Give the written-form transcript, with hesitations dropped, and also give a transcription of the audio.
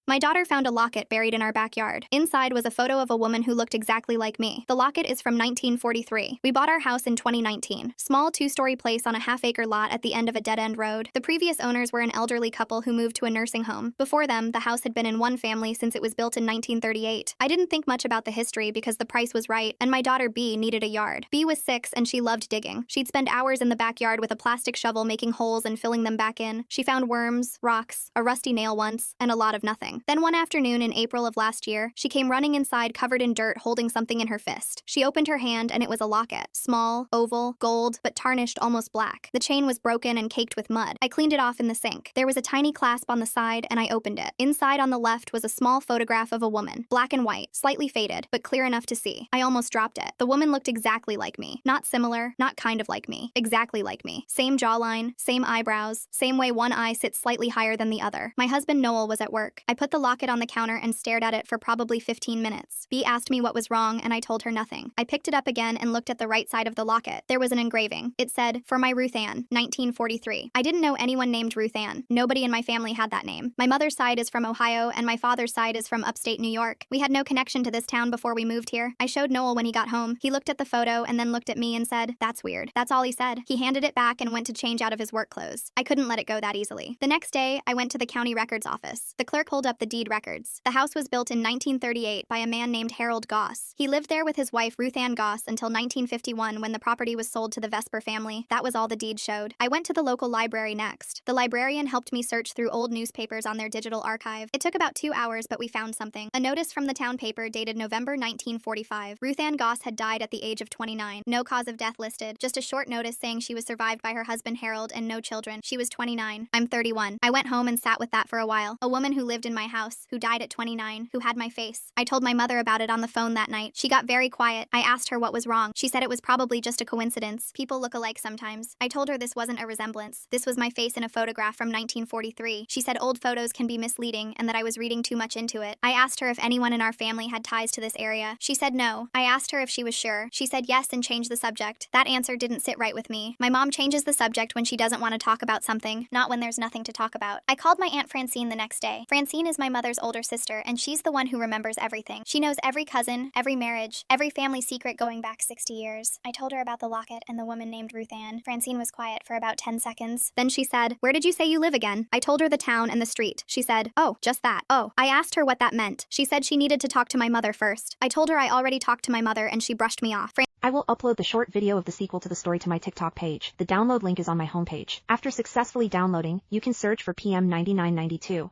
My daughter found a locket buried in our backyard. Inside was a photo of a woman who looked exactly like me. The locket is from 1943. We bought our house in 2019. Small two-story place on a half-acre lot at the end of a dead-end road. The previous owners were an elderly couple who moved to a nursing home. Before them, the house had been in one family since it was built in 1938. I didn't think much about the history because the price was right, and my daughter B needed a yard. B was 6 and she loved digging. She'd spend hours in the backyard with a plastic shovel making holes and filling them back in. She found worms, rocks, a rusty nail once, and a lot of nothing. Then one afternoon in April of last year, she came running inside covered in dirt holding something in her fist. She opened her hand and it was a locket. Small, oval, gold, but tarnished almost black. The chain was broken and caked with mud. I cleaned it off in the sink. There was a tiny clasp on the side and I opened it. Inside on the left was a small photograph of a woman. Black and white, slightly faded, but clear enough to see. I almost dropped it. The woman looked exactly like me. Not similar, not kind of like me. Exactly like me. Same jawline, same eyebrows, same way one eye sits slightly higher than the other. My husband Noel was at work. I put the locket on the counter and stared at it for probably 15 minutes. B asked me what was wrong and I told her nothing. I picked it up again and looked at the right side of the locket. There was an engraving. It said, "For my Ruth Ann, 1943. I didn't know anyone named Ruth Ann. Nobody in my family had that name. My mother's side is from Ohio and my father's side is from upstate New York. We had no connection to this town before we moved here. I showed Noel when he got home. He looked at the photo and then looked at me and said, "That's weird." That's all he said. He handed it back and went to change out of his work clothes. I couldn't let it go that easily. The next day, I went to the county records office. The clerk pulled up the deed records. The house was built in 1938 by a man named Harold Goss. He lived there with his wife Ruth Ann Goss until 1951 when the property was sold to the Vesper family. That was all the deed showed. I went to the local library next. The librarian helped me search through old newspapers on their digital archive. It took about 2 hours, but we found something. A notice from the town paper dated November 1945. Ruth Ann Goss had died at the age of 29. No cause of death listed. Just a short notice saying she was survived by her husband Harold and no children. She was 29. I'm 31. I went home and sat with that for a while. A woman who lived in my house, who died at 29, who had my face. I told my mother about it on the phone that night. She got very quiet. I asked her what was wrong. She said it was probably just a coincidence. People look alike sometimes. I told her this wasn't a resemblance. This was my face in a photograph from 1943. She said old photos can be misleading and that I was reading too much into it. I asked her if anyone in our family had ties to this area. She said no. I asked her if she was sure. She said yes and changed the subject. That answer didn't sit right with me. My mom changes the subject when she doesn't want to talk about something, not when there's nothing to talk about. I called my Aunt Francine the next day. Francine is my mother's older sister, and she's the one who remembers everything. She knows every cousin, every marriage, every family secret going back 60 years. I told her about the locket and the woman named Ruth Ann. Francine was quiet for about 10 seconds. Then she said, "Where did you say you live again?" I told her the town and the street. She said, "Oh, just that." Oh, I asked her what that meant. She said she needed to talk to my mother first. I told her I already talked to my mother and she brushed me off. I will upload the short video of the sequel to the story to my TikTok page. The download link is on my homepage. After successfully downloading, you can search for PM 9992.